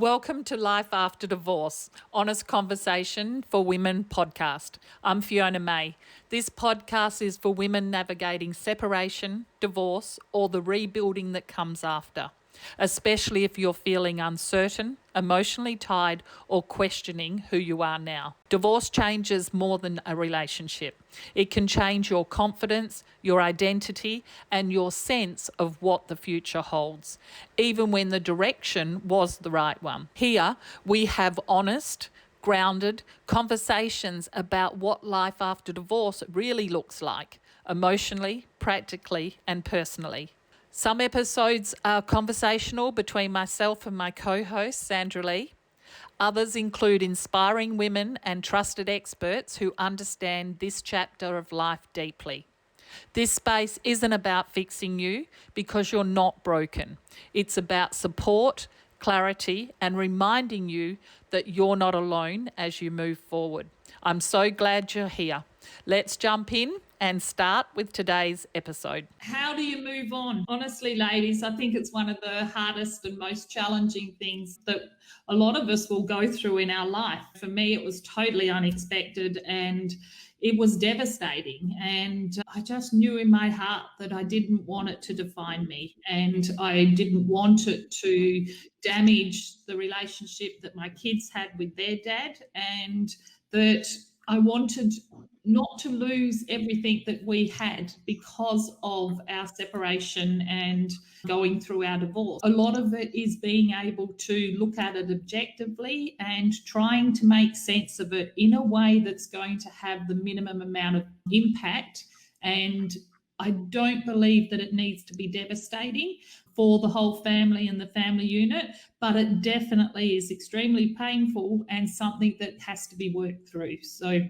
Welcome to Life After Divorce, Honest Conversation for Women podcast. I'm Fiona May. This podcast is for women navigating separation, divorce, or the rebuilding that comes after, especially if you're feeling uncertain, emotionally tied, or questioning who you are now. Divorce changes more than a relationship. It can change your confidence, your identity, and your sense of what the future holds, even when the direction was the right one. Here, we have honest, grounded conversations about what life after divorce really looks like, emotionally, practically, and personally. Some episodes are conversational between myself and my co-host, Sandra Lee. Others include inspiring women and trusted experts who understand this chapter of life deeply. This space isn't about fixing you because you're not broken. It's about support, clarity, and reminding you that you're not alone as you move forward. I'm so glad you're here. Let's jump in and start with today's episode. How do you move on? Honestly, ladies, I think it's one of the hardest and most challenging things that a lot of us will go through in our life. For me, it was totally unexpected and it was devastating. And I just knew in my heart that I didn't want it to define me and I didn't want it to damage the relationship that my kids had with their dad, and that I wanted not to lose everything that we had because of our separation and going through our divorce. A lot of it is being able to look at it objectively and trying to make sense of it in a way that's going to have the minimum amount of impact. And I don't believe that it needs to be devastating for the whole family and the family unit, but it definitely is extremely painful and something that has to be worked through. So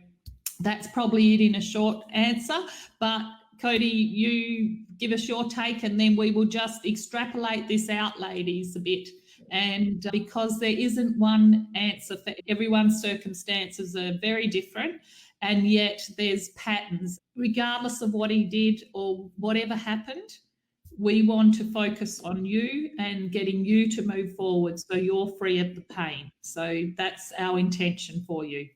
that's probably it in a short answer. But Cody, you give us your take and then we will just extrapolate this out, ladies, a bit. And because there isn't one answer for everyone's circumstances are very different, and yet there's patterns. Regardless of what he did or whatever happened, we want to focus on you and getting you to move forward so you're free of the pain. So that's our intention for you.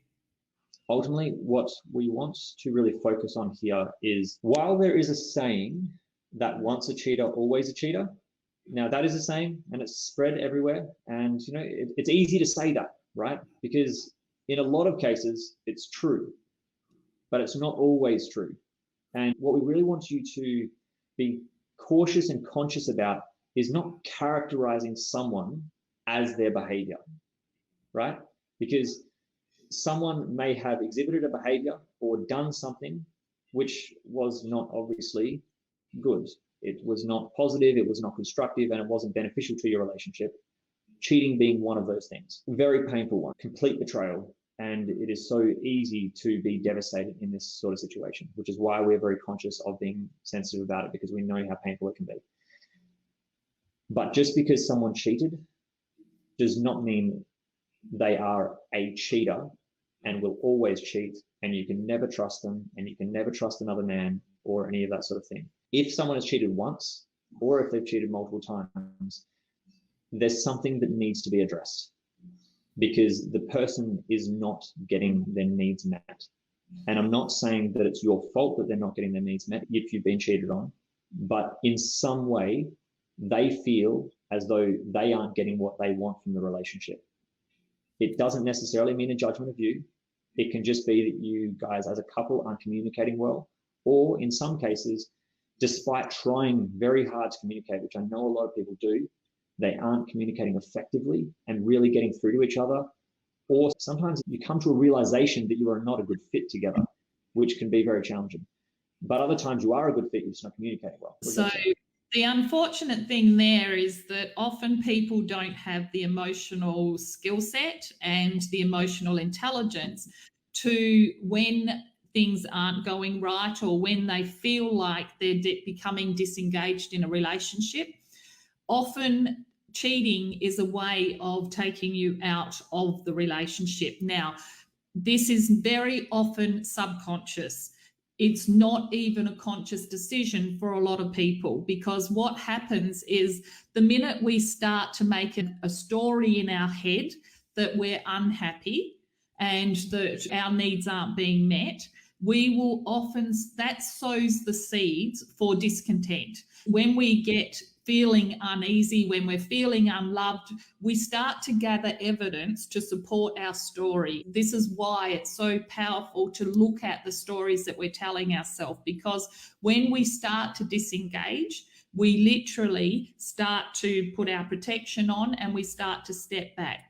Ultimately, what we want to really focus on here is, while there is a saying that once a cheater, always a cheater, now that is a saying and it's spread everywhere. And, it's easy to say that, right? Because in a lot of cases, it's true, but it's not always true. And what we really want you to be cautious and conscious about is not characterizing someone as their behavior, right? Because someone may have exhibited a behavior or done something which was not obviously good. It was not positive, it was not constructive, and it wasn't beneficial to your relationship. Cheating being one of those things. Very painful one, complete betrayal. And it is so easy to be devastated in this sort of situation, which is why we're very conscious of being sensitive about it, because we know how painful it can be. But just because someone cheated does not mean they are a cheater and will always cheat, and you can never trust them, and you can never trust another man or any of that sort of thing. If someone has cheated once, or if they've cheated multiple times, there's something that needs to be addressed, because the person is not getting their needs met. And I'm not saying that it's your fault that they're not getting their needs met if you've been cheated on, but in some way they feel as though they aren't getting what they want from the relationship. It doesn't necessarily mean a judgment of you. It can just be that you guys as a couple aren't communicating well, or in some cases, despite trying very hard to communicate, which I know a lot of people do, they aren't communicating effectively and really getting through to each other. Or sometimes you come to a realization that you are not a good fit together, which can be very challenging. But other times you are a good fit, you're just not communicating well. So the unfortunate thing there is that often people don't have the emotional skill set and the emotional intelligence to, when things aren't going right or when they feel like they're becoming disengaged in a relationship, often cheating is a way of taking you out of the relationship. Now, this is very often subconscious. it's not even a conscious decision for a lot of people, because what happens is the minute we start to make a story in our head that we're unhappy and that our needs aren't being met, we will often, that sows the seeds for discontent. When we get feeling uneasy, when we're feeling unloved, we start to gather evidence to support our story. This is why it's so powerful to look at the stories that we're telling ourselves, because when we start to disengage, we literally start to put our protection on and we start to step back.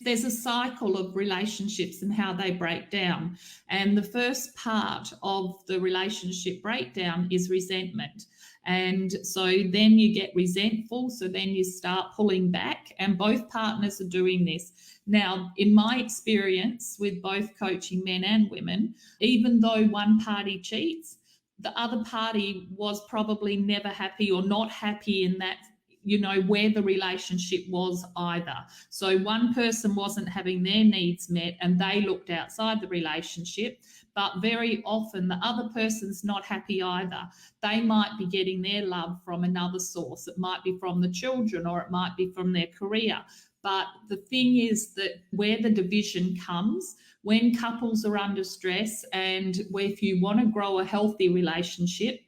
There's a cycle of relationships and how they break down. And the first part of the relationship breakdown is resentment. And so then you get resentful. So then you start pulling back, and both partners are doing this. Now, in my experience with both coaching men and women, even though one party cheats, the other party was probably never happy or not happy in that, where the relationship was either. So one person wasn't having their needs met and they looked outside the relationship, but very often the other person's not happy either. They might be getting their love from another source. It might be from the children, or it might be from their career. But the thing is that where the division comes, when couples are under stress, and if you want to grow a healthy relationship,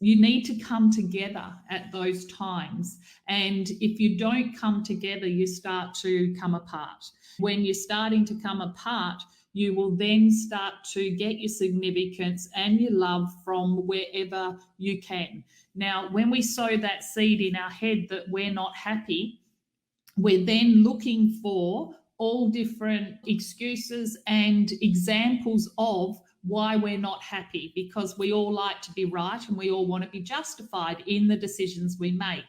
you need to come together at those times. And if you don't come together, you start to come apart. When you're starting to come apart, you will then start to get your significance and your love from wherever you can. Now, when we sow that seed in our head that we're not happy, we're then looking for all different excuses and examples of why we're not happy, because we all like to be right and we all want to be justified in the decisions we make.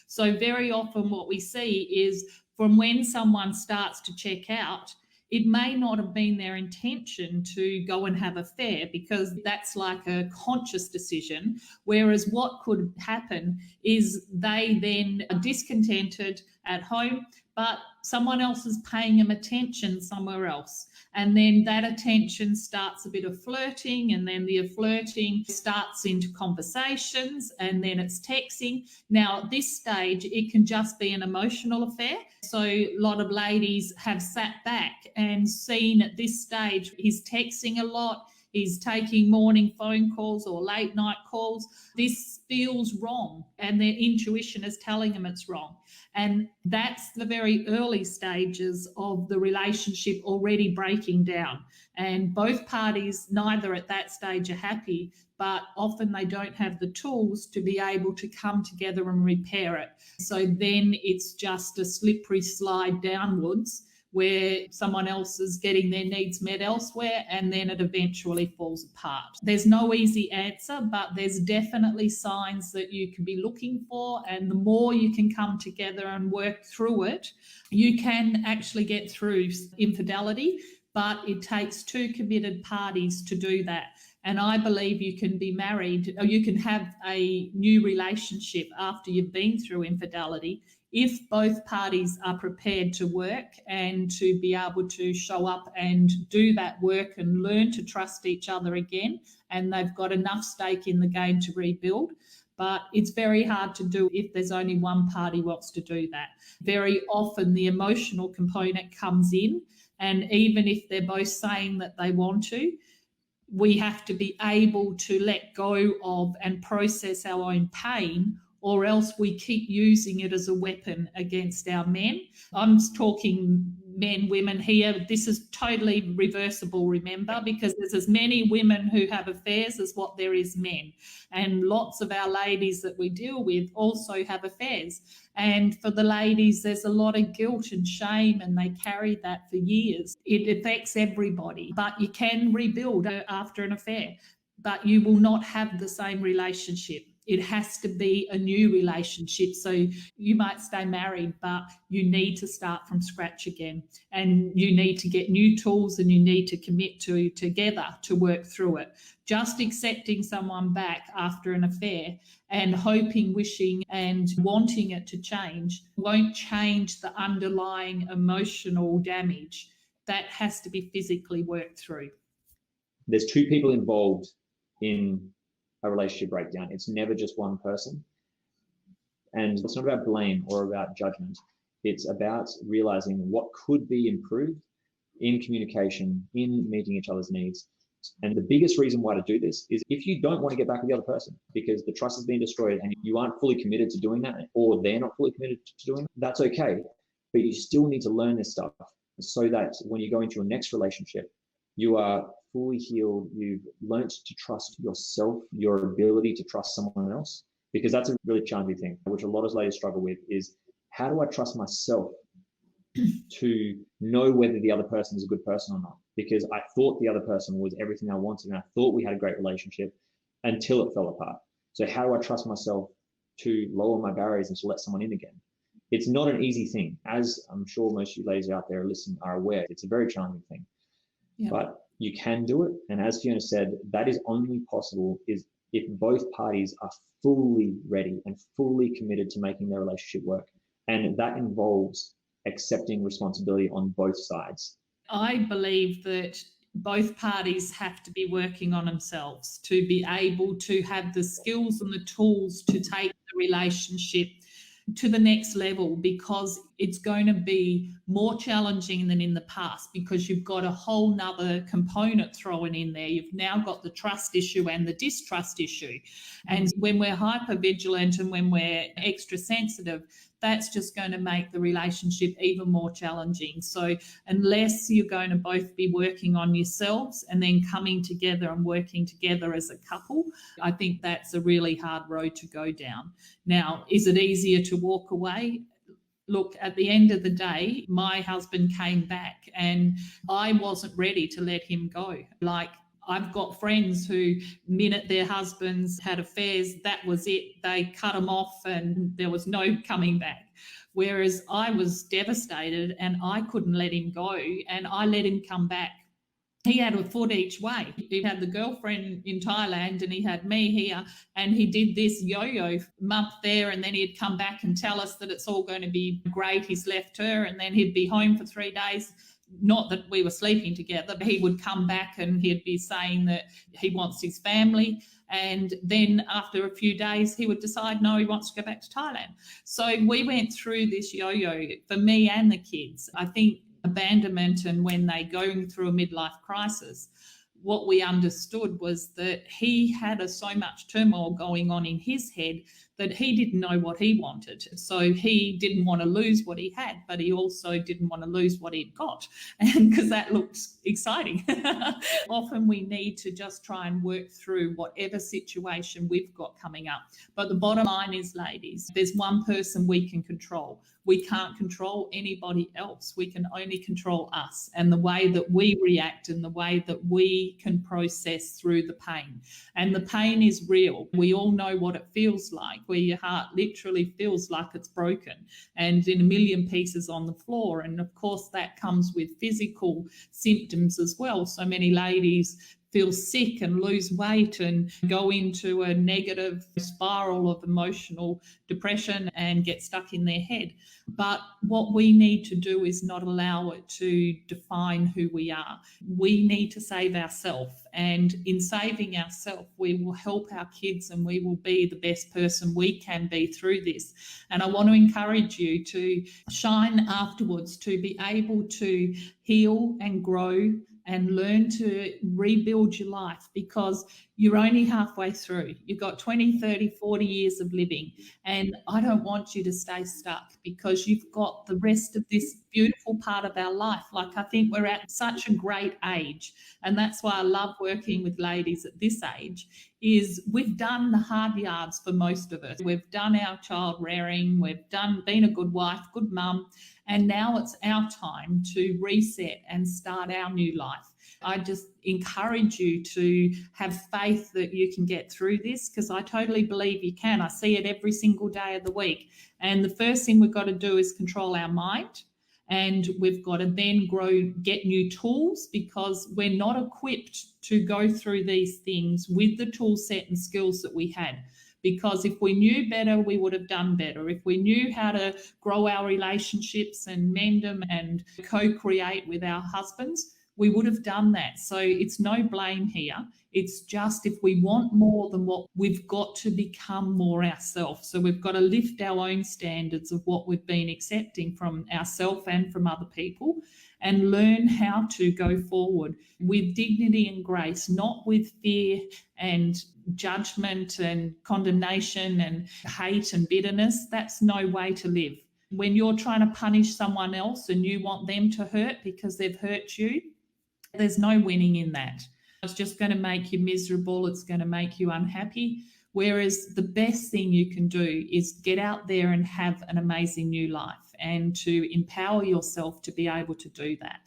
So very often what we see is, from when someone starts to check out, it may not have been their intention to go and have an affair, because that's like a conscious decision. Whereas what could happen is they then are discontented at home, but someone else is paying them attention somewhere else. And then that attention starts a bit of flirting, and then the flirting starts into conversations, and then it's texting. Now, at this stage, it can just be an emotional affair. So a lot of ladies have sat back and seen at this stage, he's texting a lot, he's taking morning phone calls or late night calls. This feels wrong, and their intuition is telling them it's wrong. And that's the very early stages of the relationship already breaking down. And both parties, neither at that stage are happy, but often they don't have the tools to be able to come together and repair it. So then it's just a slippery slide downwards, where someone else is getting their needs met elsewhere, and then it eventually falls apart. There's no easy answer, but there's definitely signs that you can be looking for, and the more you can come together and work through it, you can actually get through infidelity, but it takes two committed parties to do that. And I believe you can be married, or you can have a new relationship after you've been through infidelity, if both parties are prepared to work and to be able to show up and do that work and learn to trust each other again, and they've got enough stake in the game to rebuild. But it's very hard to do if there's only one party wants to do that. Very often the emotional component comes in, and even if they're both saying that they want to, we have to be able to let go of and process our own pain, or else we keep using it as a weapon against our men. I'm talking men, women here. This is totally reversible, remember, because there's as many women who have affairs as what there is men. And lots of our ladies that we deal with also have affairs. And for the ladies, there's a lot of guilt and shame, and they carry that for years. It affects everybody, but you can rebuild after an affair, but you will not have the same relationship. It has to be a new relationship. So you might stay married, but you need to start from scratch again. And you need to get new tools, and you need to commit to together to work through it. Just accepting someone back after an affair and hoping, wishing and wanting it to change won't change the underlying emotional damage. That has to be physically worked through. There's two people involved in a relationship breakdown. It's never just one person. And it's not about blame or about judgment. It's about realizing what could be improved in communication, in meeting each other's needs. And the biggest reason why to do this is if you don't want to get back with the other person because the trust has been destroyed and you aren't fully committed to doing that, or they're not fully committed to doing it, that's okay. But you still need to learn this stuff so that when you go into your next relationship, you are fully healed. You've learned to trust yourself, your ability to trust someone else, because that's a really challenging thing, which a lot of ladies struggle with, is how do I trust myself to know whether the other person is a good person or not? Because I thought the other person was everything I wanted and I thought we had a great relationship until it fell apart. So how do I trust myself to lower my barriers and to let someone in again? It's not an easy thing. As I'm sure most of you ladies out there listening are aware, it's a very challenging thing. Yeah. But you can do it. And as Fiona said, that is only possible is if both parties are fully ready and fully committed to making their relationship work. And that involves accepting responsibility on both sides. I believe that both parties have to be working on themselves to be able to have the skills and the tools to take the relationship to the next level, because it's going to be more challenging than in the past, because you've got a whole nother component thrown in there. You've now got the trust issue and the distrust issue. And when we're hyper vigilant and when we're extra sensitive, that's just going to make the relationship even more challenging. So unless you're going to both be working on yourselves and then coming together and working together as a couple, I think that's a really hard road to go down. Now, is it easier to walk away? Look, at the end of the day, my husband came back and I wasn't ready to let him go. Like, I've got friends who, minute their husbands had affairs, that was it. They cut them off and there was no coming back. Whereas I was devastated and I couldn't let him go, and I let him come back. He had a foot each way. He had the girlfriend in Thailand and he had me here, and he did this yo-yo month there, and then he'd come back and tell us that it's all going to be great. He's left her, and then he'd be home for 3 days. Not that we were sleeping together, but he would come back and he'd be saying that he wants his family. And then after a few days, he would decide, no, he wants to go back to Thailand. So we went through this yo-yo for me and the kids. I think abandonment, and when they're going through a midlife crisis, what we understood was that he had so much turmoil going on in his head that he didn't know what he wanted. So he didn't want to lose what he had, but he also didn't want to lose what he'd got, and because that looked exciting. Often we need to just try and work through whatever situation we've got coming up. But the bottom line is, ladies, there's one person we can control. We can't control anybody else. We can only control us and the way that we react and the way that we can process through the pain. And the pain is real. We all know what it feels like, where your heart literally feels like it's broken and in a million pieces on the floor. And of course, that comes with physical symptoms as well. So many ladies feel sick and lose weight and go into a negative spiral of emotional depression and get stuck in their head. But what we need to do is not allow it to define who we are. We need to save ourselves. And in saving ourselves, we will help our kids and we will be the best person we can be through this. And I want to encourage you to shine afterwards, to be able to heal and grow and learn to rebuild your life, because you're only halfway through. You've got 20, 30, 40 years of living. And I don't want you to stay stuck, because you've got the rest of this beautiful part of our life. Like, I think we're at such a great age. And that's why I love working with ladies at this age, is we've done the hard yards for most of us. We've done our child rearing, we've been a good wife, good mum, and now it's our time to reset and start our new life. I just encourage you to have faith that you can get through this, because I totally believe you can. I see it every single day of the week. And the first thing we've got to do is control our mind. And we've got to then get new tools, because we're not equipped to go through these things with the tool set and skills that we had. Because if we knew better, we would have done better. If we knew how to grow our relationships and mend them and co-create with our husbands, we would have done that. So it's no blame here. It's just if we want more than what we've got to become more ourselves. So we've got to lift our own standards of what we've been accepting from ourselves and from other people, and learn how to go forward with dignity and grace, not with fear and judgment and condemnation and hate and bitterness. That's no way to live. When you're trying to punish someone else and you want them to hurt because they've hurt you, there's no winning in that. It's just going to make you miserable. It's going to make you unhappy. Whereas the best thing you can do is get out there and have an amazing new life and to empower yourself to be able to do that.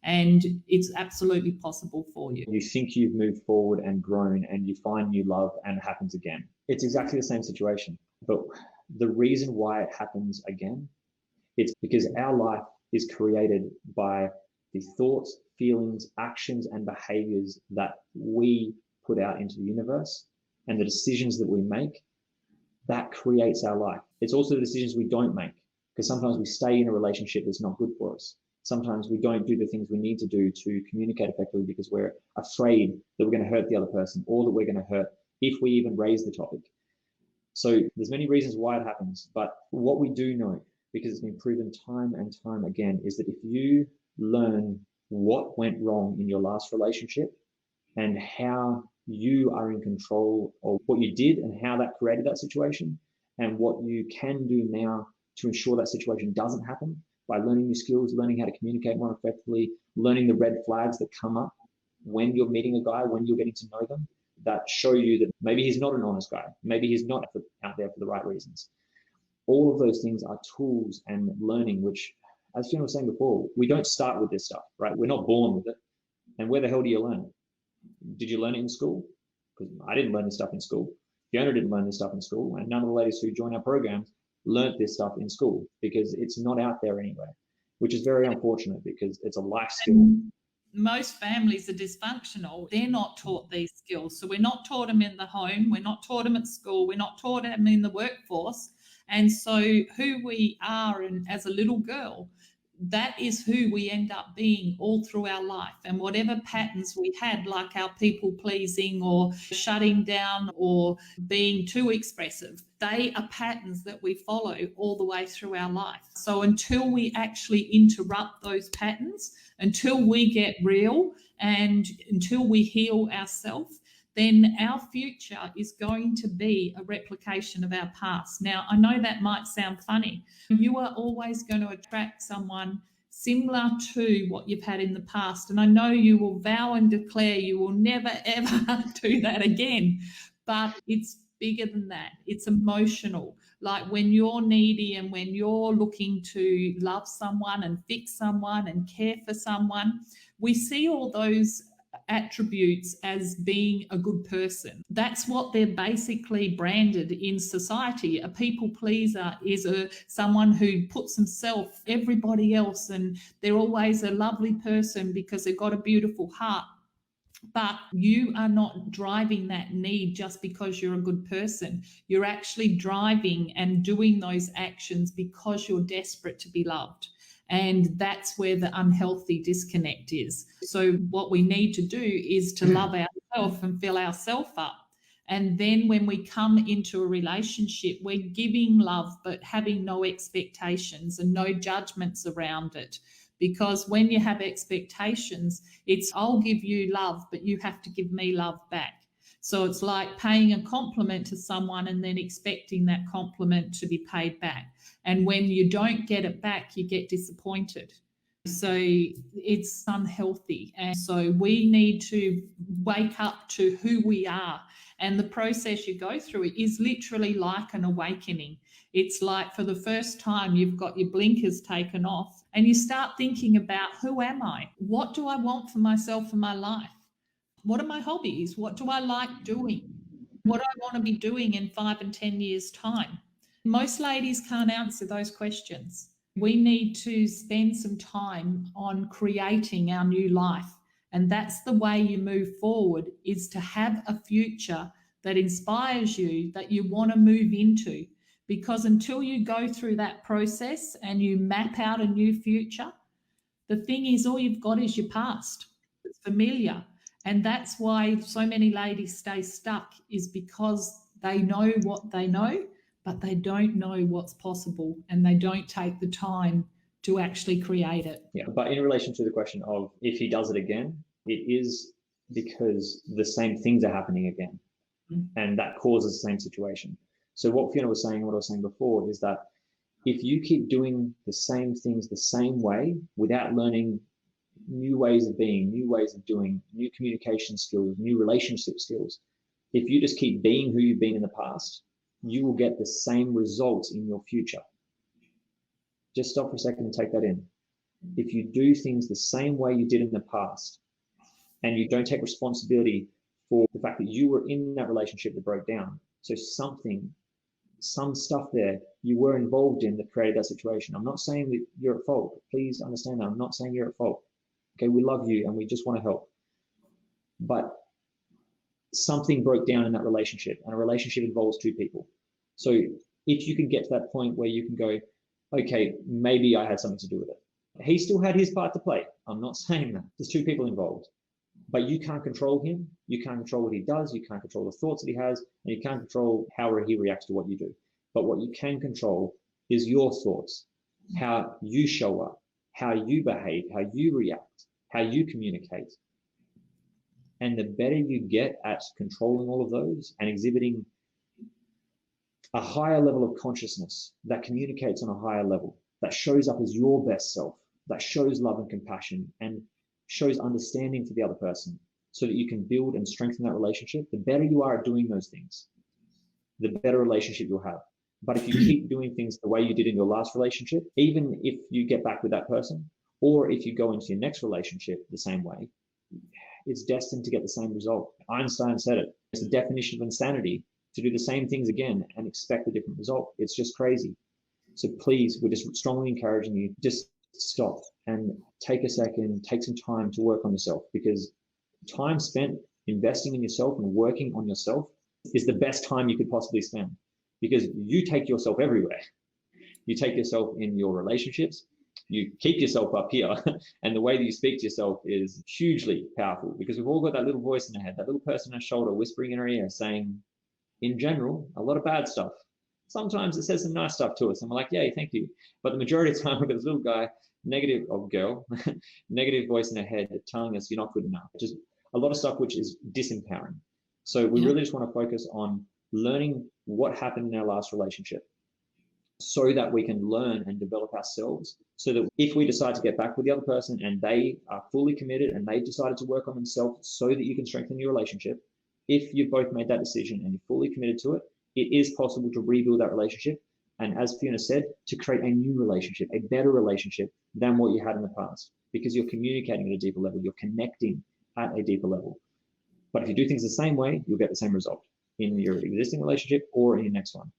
And it's absolutely possible for you. You think you've moved forward and grown and you find new love and it happens again. It's exactly the same situation. But the reason why it happens again, it's because our life is created by the thoughts, feelings, actions, and behaviors that we put out into the universe, and the decisions that we make. That creates our life. It's also the decisions we don't make, because sometimes we stay in a relationship that's not good for us. Sometimes we don't do the things we need to do to communicate effectively because we're afraid that we're going to hurt the other person, or that we're going to hurt if we even raise the topic. So there's many reasons why it happens, but what we do know, because it's been proven time and time again, is that if you learn what went wrong in your last relationship and how you are in control of what you did and how that created that situation, and what you can do now to ensure that situation doesn't happen by learning new skills, learning how to communicate more effectively, learning the red flags that come up when you're meeting a guy, when you're getting to know them, that show you that maybe he's not an honest guy, maybe he's not out there for the right reasons. All of those things are tools and learning, which, as Fiona was saying before, we don't start with this stuff, right? We're not born with it. And where the hell do you learn it? Did you learn it in school? Because I didn't learn this stuff in school. Fiona didn't learn this stuff in school. And none of the ladies who join our programs learned this stuff in school, because it's not out there anywhere, which is very unfortunate because it's a life skill. Most families are dysfunctional. They're not taught these skills. So we're not taught them in the home. We're not taught them at school. We're not taught them in the workforce. And so who we are, and as a little girl, that is who we end up being all through our life. And whatever patterns we had, like our people pleasing or shutting down or being too expressive, they are patterns that we follow all the way through our life. So until we actually interrupt those patterns, until we get real and until we heal ourselves, then our future is going to be a replication of our past. Now, I know that might sound funny. You are always going to attract someone similar to what you've had in the past. And I know you will vow and declare you will never, ever do that again. But it's bigger than that. It's emotional. Like when you're needy and when you're looking to love someone and fix someone and care for someone, we see all those attributes as being a good person. That's what they're basically branded in society. A people pleaser is someone who puts himself, everybody else, and they're always a lovely person because they've got a beautiful heart. But you are not driving that need just because you're a good person. You're actually driving and doing those actions because you're desperate to be loved. And that's where the unhealthy disconnect is. So what we need to do is to love ourselves and fill ourselves up. And then when we come into a relationship, we're giving love, but having no expectations and no judgments around it. Because when you have expectations, it's I'll give you love, but you have to give me love back. So it's like paying a compliment to someone and then expecting that compliment to be paid back. And when you don't get it back, you get disappointed. So it's unhealthy. And so we need to wake up to who we are. And the process you go through is literally like an awakening. It's like for the first time, you've got your blinkers taken off and you start thinking about, who am I? What do I want for myself in my life? What are my hobbies? What do I like doing? What do I want to be doing in 5 and 10 years' time? Most ladies can't answer those questions. We need to spend some time on creating our new life. And that's the way you move forward, is to have a future that inspires you, that you want to move into. Because until you go through that process and you map out a new future, the thing is, all you've got is your past. familiar. And that's why so many ladies stay stuck, is because they know what they know, but they don't know what's possible, and they don't take the time to actually create it. Yeah, but in relation to the question of if he does it again, it is because the same things are happening again, and that causes the same situation. So what Fiona was saying, what I was saying before, is that if you keep doing the same things the same way without learning new ways of being, new ways of doing, new communication skills, new relationship skills, if you just keep being who you've been in the past, you will get the same results in your future. Just stop for a second and take that in. If you do things the same way you did in the past, and you don't take responsibility for the fact that you were in that relationship that broke down, so some stuff there you were involved in that created that situation. I'm not saying that you're at fault. Please understand that. I'm not saying you're at fault. Okay, we love you and we just want to help. But something broke down in that relationship, and a relationship involves two people. So if you can get to that point where you can go, okay, maybe I had something to do with it. He still had his part to play. I'm not saying that. There's two people involved. But you can't control him. You can't control what he does. You can't control the thoughts that he has. And you can't control how he reacts to what you do. But what you can control is your thoughts, how you show up, how you behave, how you react, how you communicate. And the better you get at controlling all of those and exhibiting a higher level of consciousness that communicates on a higher level, that shows up as your best self, that shows love and compassion and shows understanding for the other person, so that you can build and strengthen that relationship, the better you are at doing those things, the better relationship you'll have. But if you keep doing things the way you did in your last relationship, even if you get back with that person, or if you go into your next relationship the same way, it's destined to get the same result. Einstein said it. It's the definition of insanity to do the same things again and expect a different result. It's just crazy. So please, we're just strongly encouraging you, just stop and take a second, take some time to work on yourself, because time spent investing in yourself and working on yourself is the best time you could possibly spend, because you take yourself everywhere. You take yourself in your relationships, you keep yourself up here, and the way that you speak to yourself is hugely powerful, because we've all got that little voice in our head, that little person on our shoulder whispering in our ear saying, in general, a lot of bad stuff. Sometimes it says some nice stuff to us and we're like, yay, thank you. But the majority of the time we've got this little guy, negative, or girl, negative voice in our head telling us you're not good enough. Just a lot of stuff which is disempowering. So we really just want to focus on learning what happened in our last relationship, so that we can learn and develop ourselves, so that if we decide to get back with the other person and they are fully committed and they decided to work on themselves so that you can strengthen your relationship, if you've both made that decision and you're fully committed to it, it is possible to rebuild that relationship. And as Fiona said, to create a new relationship, a better relationship than what you had in the past, because you're communicating at a deeper level, you're connecting at a deeper level. But if you do things the same way, you'll get the same result in your existing relationship or in your next one.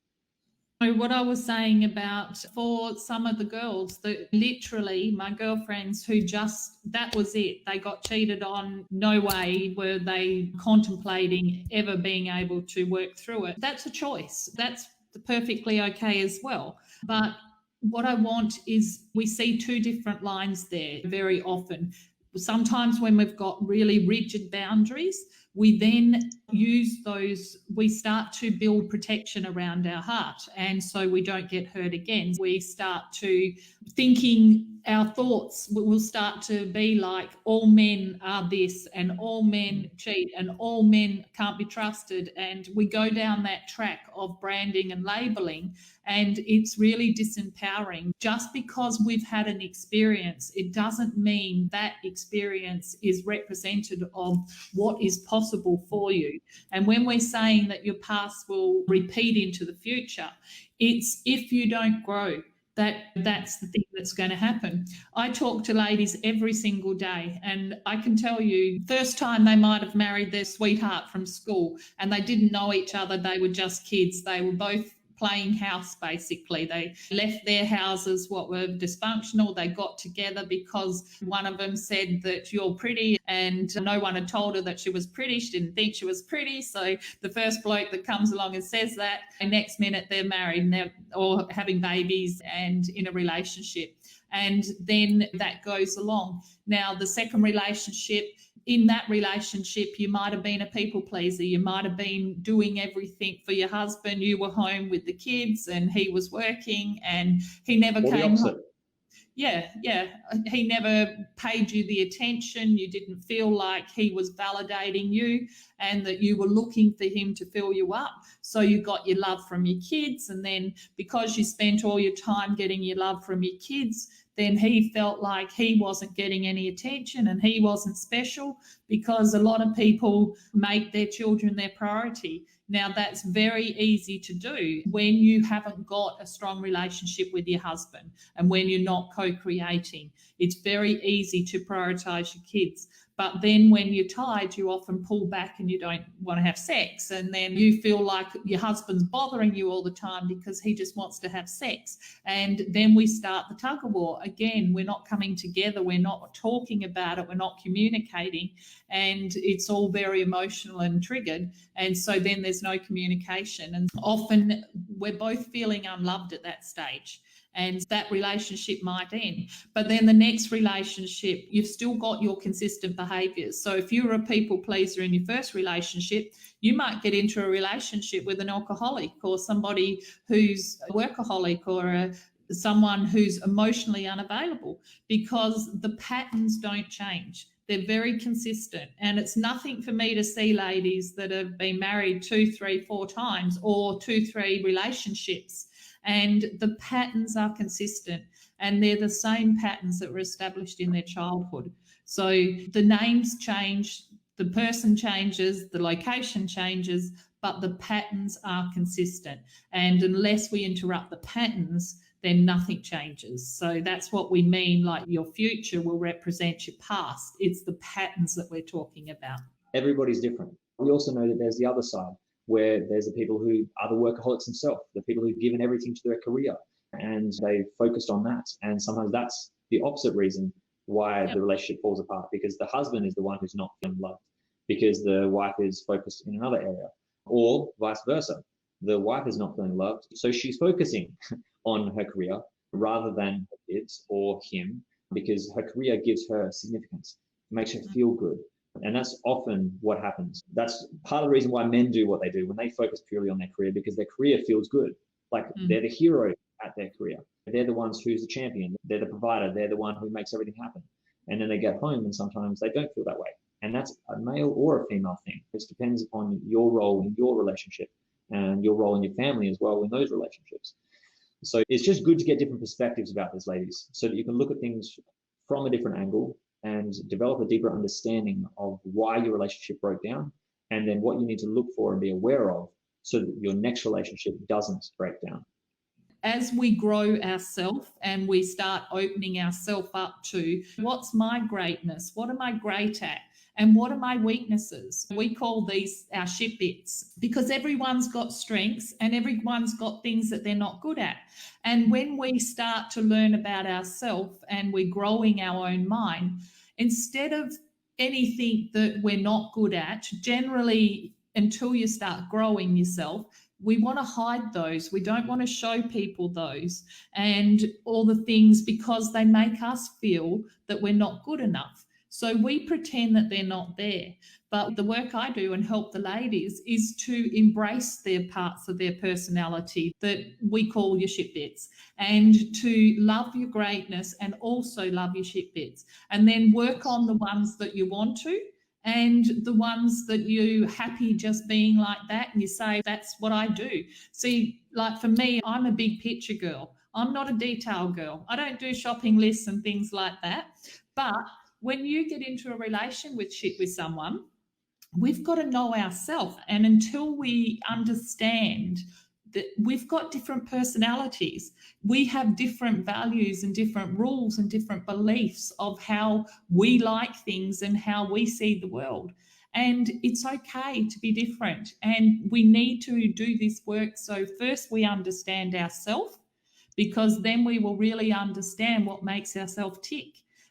What I was saying about, for some of the girls, that literally my girlfriends who just, that was it, they got cheated on, no way were they contemplating ever being able to work through it. That's a choice. That's perfectly okay as well. But what I want is, we see two different lines there very often. Sometimes when we've got really rigid boundaries, we then use those, we start to build protection around our heart, and so we don't get hurt again. We start to thinking, our thoughts will start to be like, all men are this, and all men cheat, and all men can't be trusted. And we go down that track of branding and labeling, and it's really disempowering. Just because we've had an experience, it doesn't mean that experience is representative of what is possible for you. And when we're saying that your past will repeat into the future, it's if you don't grow, that's the thing that's going to happen. I talk to ladies every single day, and I can tell you, first time they might have married their sweetheart from school and they didn't know each other, they were just kids, they were both playing house basically. They left their houses what were dysfunctional. They got together because one of them said that you're pretty, and no one had told her that she was pretty. She didn't think she was pretty. So the first bloke that comes along and says that, and next minute they're married and they're or having babies and in a relationship. And then that goes along. Now the second relationship, in that relationship, you might have been a people pleaser. You might have been doing everything for your husband. You were home with the kids and he was working and he never Or the came opposite. home. Yeah. He never paid you the attention. You didn't feel like he was validating you and that you were looking for him to fill you up. So you got your love from your kids. And then because you spent all your time getting your love from your kids, then he felt like he wasn't getting any attention and he wasn't special, because a lot of people make their children their priority. Now, that's very easy to do when you haven't got a strong relationship with your husband and when you're not co-creating. It's very easy to prioritize your kids. But then when you're tired, you often pull back and you don't want to have sex. And then you feel like your husband's bothering you all the time because he just wants to have sex. And then we start the tug of war. Again, we're not coming together. We're not talking about it. We're not communicating. And it's all very emotional and triggered. And so then there's no communication. And often we're both feeling unloved at that stage. And that relationship might end. But then the next relationship, you've still got your consistent behaviours. So if you were a people pleaser in your first relationship, you might get into a relationship with an alcoholic or somebody who's a workaholic or someone who's emotionally unavailable, because the patterns don't change. They're very consistent. And it's nothing for me to see ladies that have been married 2, 3, 4 times or 2, 3 relationships, and the patterns are consistent and they're the same patterns that were established in their childhood. So the names change, the person changes, the location changes, but the patterns are consistent. And unless we interrupt the patterns, then nothing changes. So that's what we mean, like your future will represent your past. It's the patterns that we're talking about. Everybody's different. We also know that there's the other side, where there's the people who are the workaholics themselves, the people who've given everything to their career and they focused on that. And sometimes that's the opposite reason why the relationship falls apart, because the husband is the one who's not feeling loved, because the wife is focused in another area, or vice versa. The wife is not feeling loved, so she's focusing on her career rather than her kids or him, because her career gives her significance, makes her feel good. And that's often what happens. That's part of the reason why men do what they do when they focus purely on their career, because their career feels good. Like they're the hero at their career. They're the ones who's the champion. They're the provider. They're the one who makes everything happen. And then they get home and sometimes they don't feel that way. And that's a male or a female thing. It depends upon your role in your relationship and your role in your family as well in those relationships. So it's just good to get different perspectives about this, ladies, so that you can look at things from a different angle and develop a deeper understanding of why your relationship broke down, and then what you need to look for and be aware of so that your next relationship doesn't break down. As we grow ourselves and we start opening ourselves up to what's my greatness, what am I great at, and what are my weaknesses? We call these our shit bits, because everyone's got strengths and everyone's got things that they're not good at. And when we start to learn about ourselves and we're growing our own mind, instead of anything that we're not good at, generally, until you start growing yourself, we want to hide those. We don't want to show people those and all the things, because they make us feel that we're not good enough. So we pretend that they're not there. But the work I do and help the ladies is to embrace their parts of their personality that we call your shit bits, and to love your greatness and also love your shit bits, and then work on the ones that you want to, and the ones that you're happy just being like that, and you say, that's what I do. See, like for me, I'm a big picture girl. I'm not a detail girl. I don't do shopping lists and things like that. But when you get into a relationship with someone, we've got to know ourselves. And until we understand that we've got different personalities, we have different values and different rules and different beliefs of how we like things and how we see the world. And it's okay to be different. And we need to do this work. So first we understand ourselves, because then we will really understand what makes ourselves tick.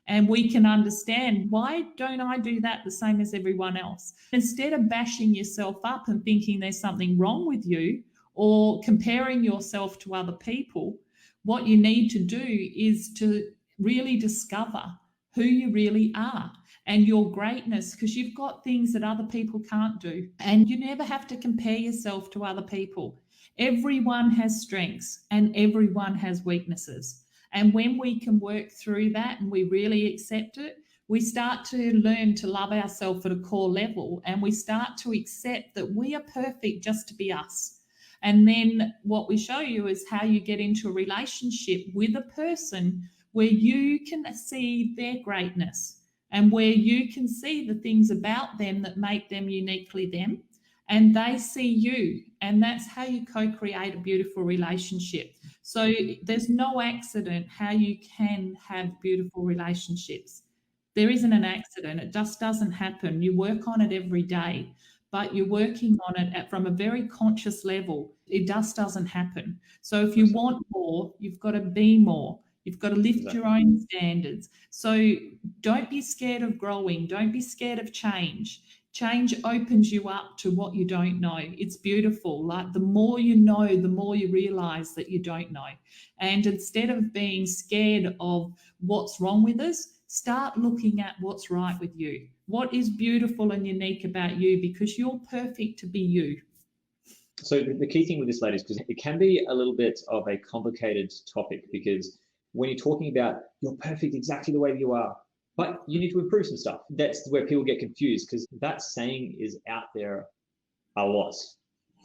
And we can understand, why don't I do that the same as everyone else? Instead of bashing yourself up and thinking there's something wrong with you or comparing yourself to other people, what you need to do is to really discover who you really are and your greatness, because you've got things that other people can't do. And you never have to compare yourself to other people. Everyone has strengths and everyone has weaknesses. And when we can work through that and we really accept it, we start to learn to love ourselves at a core level, and we start to accept that we are perfect just to be us. And then what we show you is how you get into a relationship with a person where you can see their greatness and where you can see the things about them that make them uniquely them, and they see you. And that's how you co-create a beautiful relationship. So there's no accident how you can have beautiful relationships. There isn't an accident. It just doesn't happen. You work on it every day, but you're working on it from a very conscious level. It just doesn't happen. So if you want more, you've got to be more. You've got to lift your own standards. So don't be scared of growing. Don't be scared of change. Change opens you up to what you don't know. It's beautiful. Like the more you know, the more you realize that you don't know. And instead of being scared of what's wrong with us, start looking at what's right with you. What is beautiful and unique about you, because you're perfect to be you. So the key thing with this, ladies, because it can be a little bit of a complicated topic, because when you're talking about you're perfect exactly the way that you are, but you need to improve some stuff, that's where people get confused, because that saying is out there a lot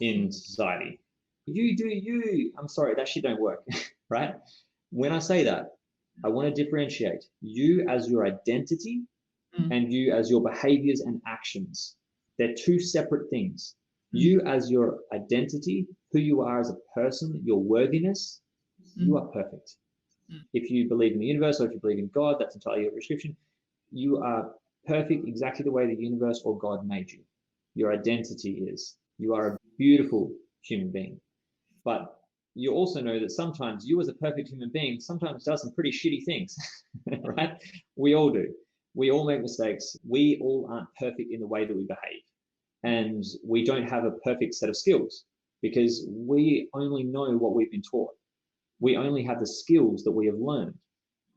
in society. You do you. I'm sorry, that shit don't work, right? When I say that, I want to differentiate you as your identity and you as your behaviors and actions. They're two separate things. You as your identity, who you are as a person, your worthiness, you are perfect. If you believe in the universe or if you believe in God, that's entirely your prescription. You are perfect exactly the way the universe or God made you. Your identity is. You are a beautiful human being. But you also know that sometimes you as a perfect human being sometimes does some pretty shitty things, right? We all do. We all make mistakes. We all aren't perfect in the way that we behave. And we don't have a perfect set of skills because we only know what we've been taught. We only have the skills that we have learned.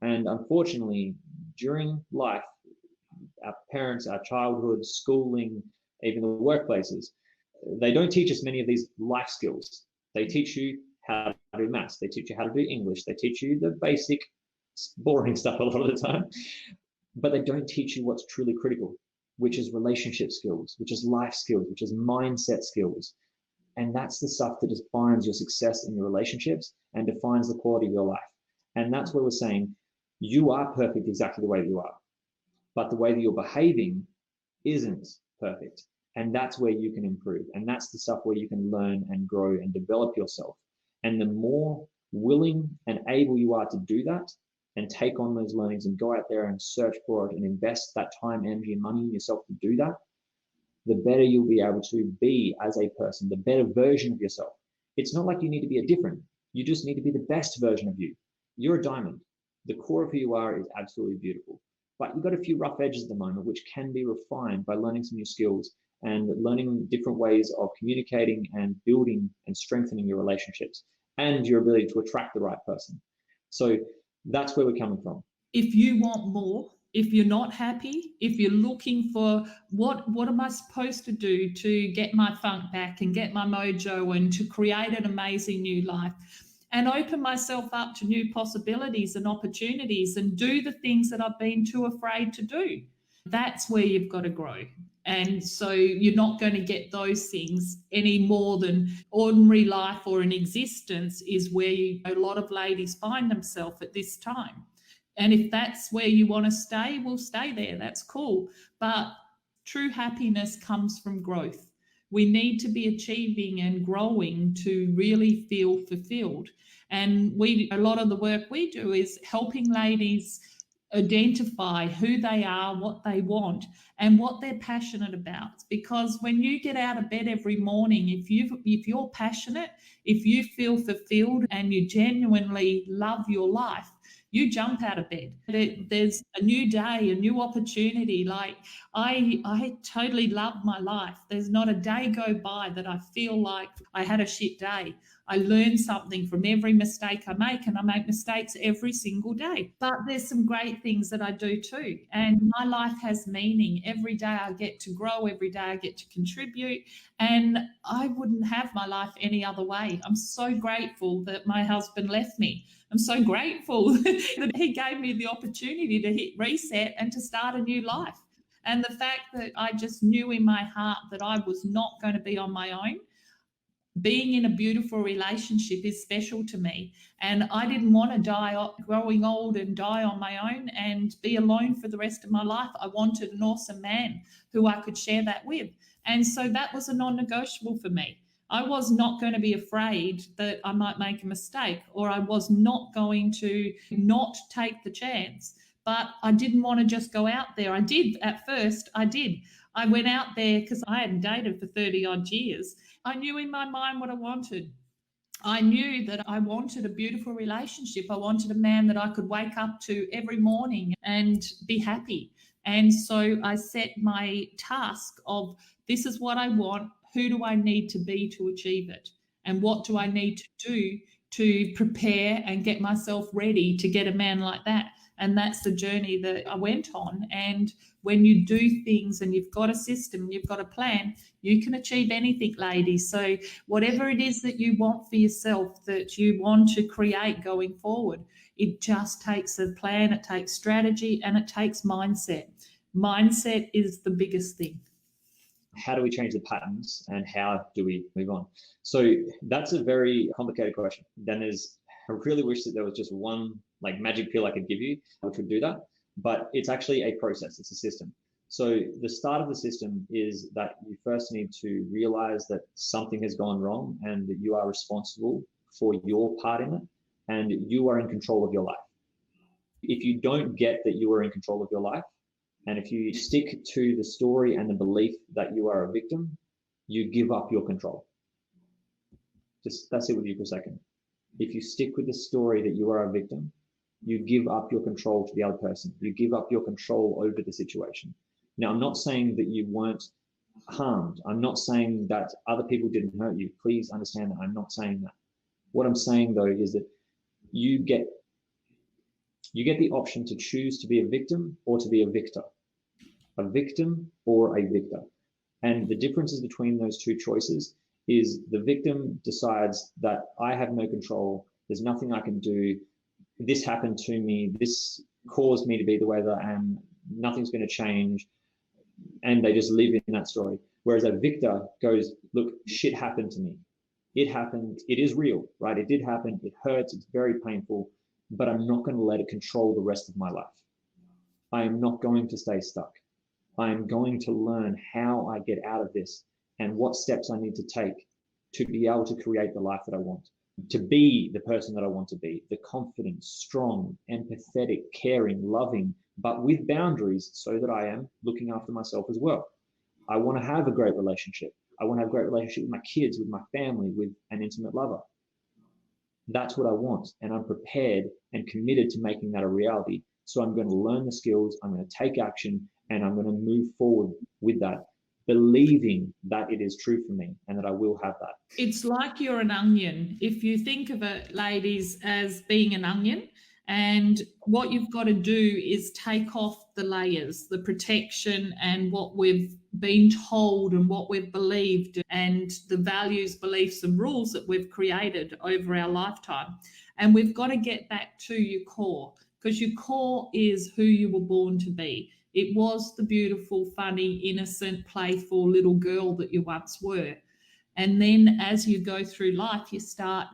And unfortunately, during life, our parents, our childhood, schooling, even the workplaces, they don't teach us many of these life skills. They teach you how to do maths. They teach you how to do English. They teach you the basic, boring stuff a lot of the time. But they don't teach you what's truly critical, which is relationship skills, which is life skills, which is mindset skills. And that's the stuff that defines your success in your relationships and defines the quality of your life. And that's where we're saying you are perfect exactly the way that you are, but the way that you're behaving isn't perfect. And that's where you can improve. And that's the stuff where you can learn and grow and develop yourself. And the more willing and able you are to do that and take on those learnings and go out there and search for it and invest that time, energy, and money in yourself to do that, the better you'll be able to be as a person, the better version of yourself. It's not like you need to be a different, you just need to be the best version of you. You're a diamond. The core of who you are is absolutely beautiful. But you've got a few rough edges at the moment, which can be refined by learning some new skills and learning different ways of communicating and building and strengthening your relationships and your ability to attract the right person. So that's where we're coming from. If you want more, if you're not happy, if you're looking for what am I supposed to do to get my funk back and get my mojo and to create an amazing new life and open myself up to new possibilities and opportunities and do the things that I've been too afraid to do, that's where you've got to grow. And so you're not going to get those things any more than ordinary life or an existence is where a lot of ladies find themselves at this time. And if that's where you want to stay, we'll stay there. That's cool. But true happiness comes from growth. We need to be achieving and growing to really feel fulfilled. And a lot of the work we do is helping ladies identify who they are, what they want, and what they're passionate about. Because when you get out of bed every morning, if you're passionate, if you feel fulfilled and you genuinely love your life, you jump out of bed. There's a new day, a new opportunity. Like I totally love my life. There's not a day go by that I feel like I had a shit day. I learn something from every mistake I make, and I make mistakes every single day. But there's some great things that I do too. And my life has meaning. Every day I get to grow, every day I get to contribute. And I wouldn't have my life any other way. I'm so grateful that my husband left me. I'm so grateful that he gave me the opportunity to hit reset and to start a new life. And the fact that I just knew in my heart that I was not going to be on my own. Being in a beautiful relationship is special to me. And I didn't want to die growing old and die on my own and be alone for the rest of my life. I wanted an awesome man who I could share that with. And so that was a non-negotiable for me. I was not going to be afraid that I might make a mistake, or I was not going to not take the chance. But I didn't want to just go out there. I did at first. I went out there because I hadn't dated for 30 odd years. I knew in my mind what I wanted. I knew that I wanted a beautiful relationship. I wanted a man that I could wake up to every morning and be happy. And so I set my task of, this is what I want. Who do I need to be to achieve it? And what do I need to do to prepare and get myself ready to get a man like that? And that's the journey that I went on. And when you do things and you've got a system, you've got a plan, you can achieve anything, ladies. So whatever it is that you want for yourself, that you want to create going forward, it just takes a plan, it takes strategy, and it takes mindset. Mindset is the biggest thing. How do we change the patterns, and how do we move on? So that's a very complicated question. I really wish that there was just one magic pill I could give you which would do that, but it's actually a process. It's a system. So the start of the system is that you first need to realize that something has gone wrong and that you are responsible for your part in it, and you are in control of your life. If you don't get that you are in control of your life, and if you stick to the story and the belief that you are a victim, you give up your control. That's it with you for a second. If you stick with the story that you are a victim, you give up your control to the other person. You give up your control over the situation. Now, I'm not saying that you weren't harmed. I'm not saying that other people didn't hurt you. Please understand that I'm not saying that. What I'm saying, though, is that you get the option to choose to be a victim or to be a victor. A victim or a victor. And the differences between those two choices is the victim decides that I have no control, there's nothing I can do, this happened to me, this caused me to be the way that I am, nothing's going to change, and they just live in that story. Whereas a victor goes, look, shit happened to me. It happened, it is real, right? It did happen, it hurts, it's very painful, but I'm not going to let it control the rest of my life. I am not going to stay stuck. I am going to learn how I get out of this and what steps I need to take to be able to create the life that I want, to be the person that I want to be, the confident, strong, empathetic, caring, loving, but with boundaries so that I am looking after myself as well. I want to have a great relationship. I want to have a great relationship with my kids, with my family, with an intimate lover. That's what I want. And I'm prepared and committed to making that a reality. So I'm going to learn the skills, I'm going to take action, and I'm going to move forward with that, believing that it is true for me and that I will have that. It's like you're an onion. If you think of it, ladies, as being an onion, and what you've got to do is take off the layers, the protection and what we've been told and what we've believed and the values, beliefs and rules that we've created over our lifetime. And we've got to get back to your core, because your core is who you were born to be. It was the beautiful, funny, innocent, playful little girl that you once were. And then as you go through life, you start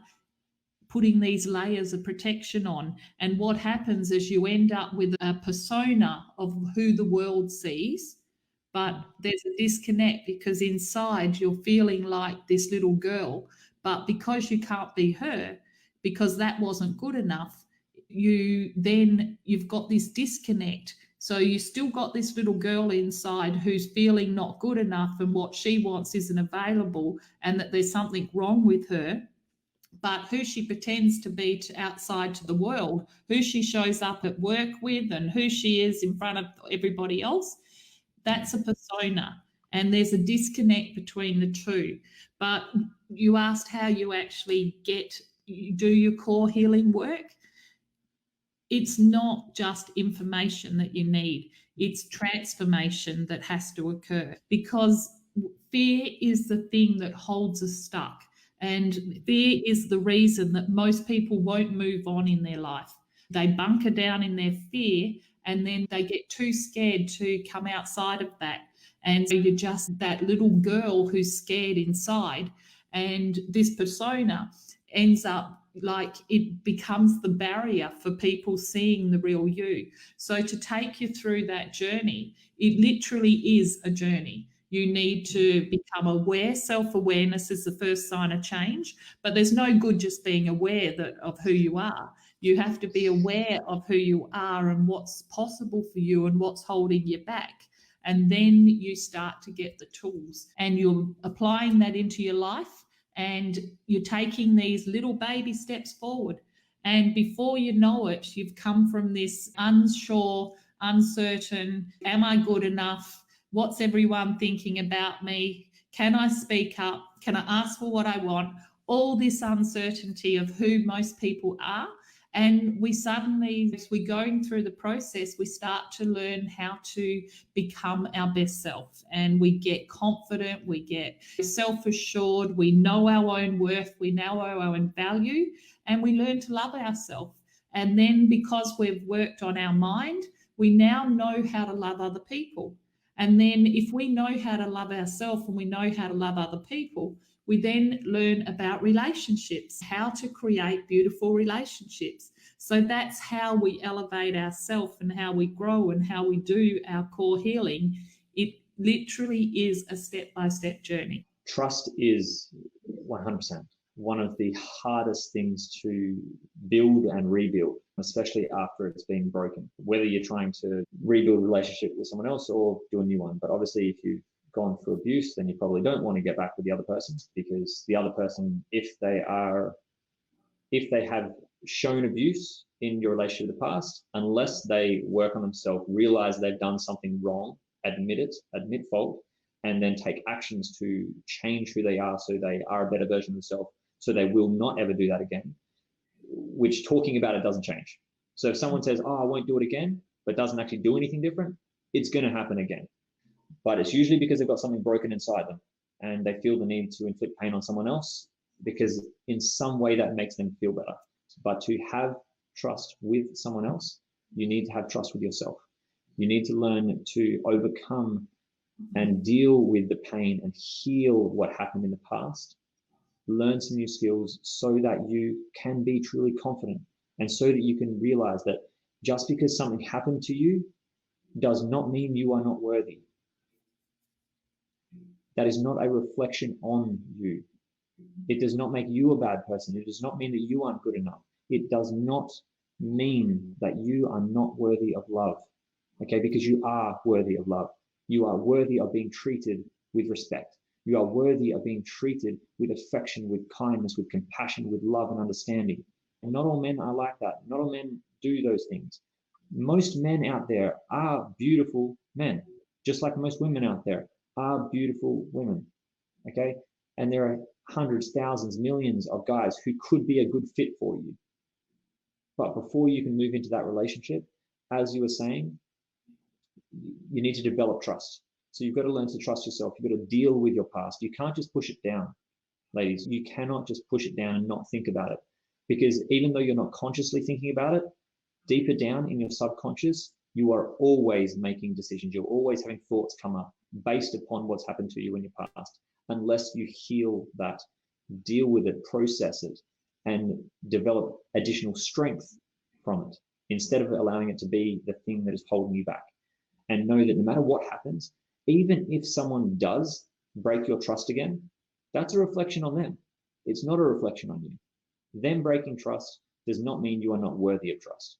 putting these layers of protection on. And what happens is you end up with a persona of who the world sees, but there's a disconnect because inside you're feeling like this little girl, but because you can't be her, because that wasn't good enough, you've got this disconnect. So you still got this little girl inside who's feeling not good enough and what she wants isn't available and that there's something wrong with her. But who she pretends to be outside to the world, who she shows up at work with and who she is in front of everybody else, that's a persona. And there's a disconnect between the two. But you asked how you actually do your core healing work. It's not just information that you need, it's transformation that has to occur, because fear is the thing that holds us stuck. And fear is the reason that most people won't move on in their life. They bunker down in their fear, and then they get too scared to come outside of that. And so you're just that little girl who's scared inside. And this persona ends up like it becomes the barrier for people seeing the real you. So to take you through that journey, it literally is a journey. You need to become aware. Self-awareness is the first sign of change, but there's no good just being aware of who you are. You have to be aware of who you are and what's possible for you and what's holding you back. And then you start to get the tools and you're applying that into your life, and you're taking these little baby steps forward. And before you know it, you've come from this unsure, uncertain, am I good enough? What's everyone thinking about me? Can I speak up? Can I ask for what I want? All this uncertainty of who most people are. And we suddenly, as we're going through the process, we start to learn how to become our best self. And we get confident, we get self-assured, we know our own worth, we know our own value, and we learn to love ourselves. And then because we've worked on our mind, we now know how to love other people. And then if we know how to love ourselves and we know how to love other people, we then learn about relationships, how to create beautiful relationships. So that's how we elevate ourselves and how we grow and how we do our core healing. It literally is a step-by-step journey. Trust is 100% one of the hardest things to build and rebuild, especially after it's been broken. Whether you're trying to rebuild a relationship with someone else or do a new one. But obviously, if you've gone through abuse, then you probably don't want to get back with the other person, because the other person, if they have shown abuse in your relationship in the past, unless they work on themselves, realize they've done something wrong, admit fault, and then take actions to change who they are so they are a better version of themselves, so they will not ever do that again, which talking about it doesn't change. So if someone says, oh, I won't do it again, but doesn't actually do anything different, it's going to happen again. But it's usually because they've got something broken inside them and they feel the need to inflict pain on someone else, because in some way that makes them feel better. But to have trust with someone else, you need to have trust with yourself. You need to learn to overcome and deal with the pain and heal what happened in the past. Learn some new skills so that you can be truly confident, and so that you can realize that just because something happened to you does not mean you are not worthy. That is not a reflection on you. It does not make you a bad person. It does not mean that you aren't good enough. It does not mean that you are not worthy of love, okay? Because you are worthy of love. You are worthy of being treated with respect. You are worthy of being treated with affection, with kindness, with compassion, with love and understanding. And not all men are like that. Not all men do those things. Most men out there are beautiful men, just like most women out there are beautiful women, okay? And there are hundreds, thousands, millions of guys who could be a good fit for you. But before you can move into that relationship, as you were saying, you need to develop trust. So you've got to learn to trust yourself. You've got to deal with your past. You can't just push it down, ladies. You cannot just push it down and not think about it. Because even though you're not consciously thinking about it, deeper down in your subconscious, you are always making decisions. You're always having thoughts come up based upon what's happened to you in your past. Unless you heal that, deal with it, process it, and develop additional strength from it, instead of allowing it to be the thing that is holding you back. And know that no matter what happens, even if someone does break your trust again, that's a reflection on them. It's not a reflection on you. Them breaking trust does not mean you are not worthy of trust.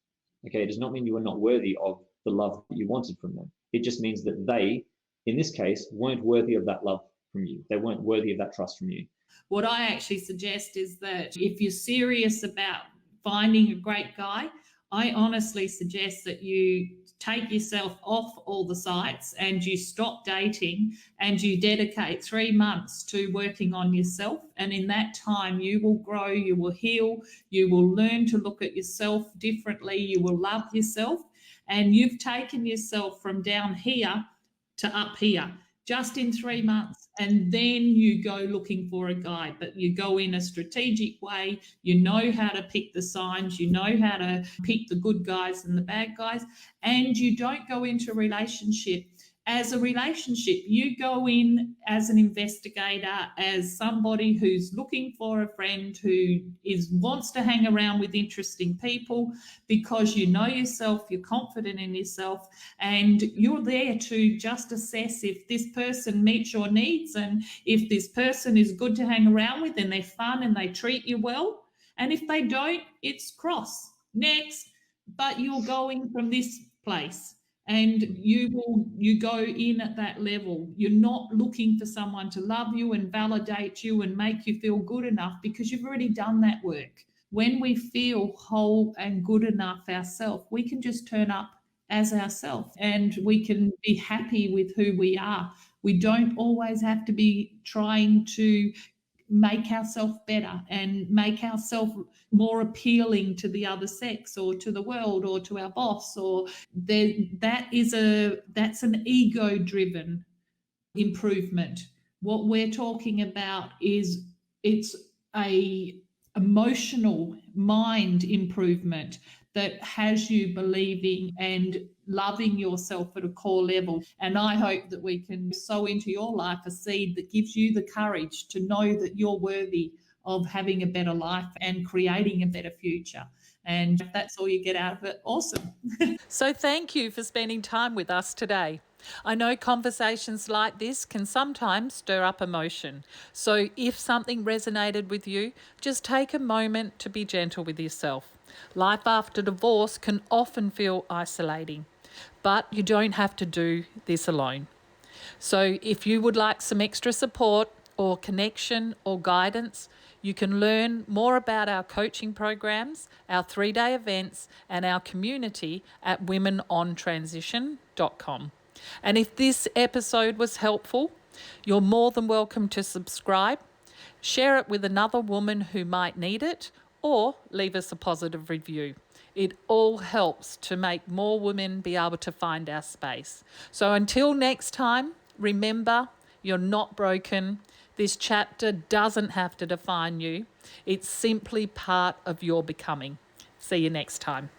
Okay, it does not mean you are not worthy of the love that you wanted from them. It just means that they, in this case, weren't worthy of that love from you. They weren't worthy of that trust from you. What I actually suggest is that if you're serious about finding a great guy, I honestly suggest that you take yourself off all the sites and you stop dating and you dedicate 3 months to working on yourself. And in that time, you will grow, you will heal, you will learn to look at yourself differently, you will love yourself. And you've taken yourself from down here to up here just in 3 months. And then you go looking for a guide, but you go in a strategic way. You know how to pick the signs, you know how to pick the good guys and the bad guys, and you don't go into a relationship as a relationship. You go in as an investigator, as somebody who's looking for a friend, who wants to hang around with interesting people, because you know yourself, you're confident in yourself, and you're there to just assess if this person meets your needs and if this person is good to hang around with and they're fun and they treat you well. And if they don't, it's cross, next. But you're going from this place, and you go in at that level. You're not looking for someone to love you and validate you and make you feel good enough, because you've already done that work. When we feel whole and good enough ourselves, we can just turn up as ourselves and we can be happy with who we are. We don't always have to be trying to make ourselves better and make ourselves more appealing to the other sex or to the world or to our boss, or that's an ego driven improvement. What we're talking about is it's a emotional mind improvement that has you believing and loving yourself at a core level. And I hope that we can sow into your life a seed that gives you the courage to know that you're worthy of having a better life and creating a better future. And if that's all you get out of it, awesome. So thank you for spending time with us today. I know conversations like this can sometimes stir up emotion. So if something resonated with you, just take a moment to be gentle with yourself. Life after divorce can often feel isolating, but you don't have to do this alone. So if you would like some extra support or connection or guidance, you can learn more about our coaching programs, our 3-day events, and our community at womenontransition.com. And if this episode was helpful, you're more than welcome to subscribe, share it with another woman who might need it, or leave us a positive review. It all helps to make more women be able to find our space. So until next time, remember, you're not broken. This chapter doesn't have to define you. It's simply part of your becoming. See you next time.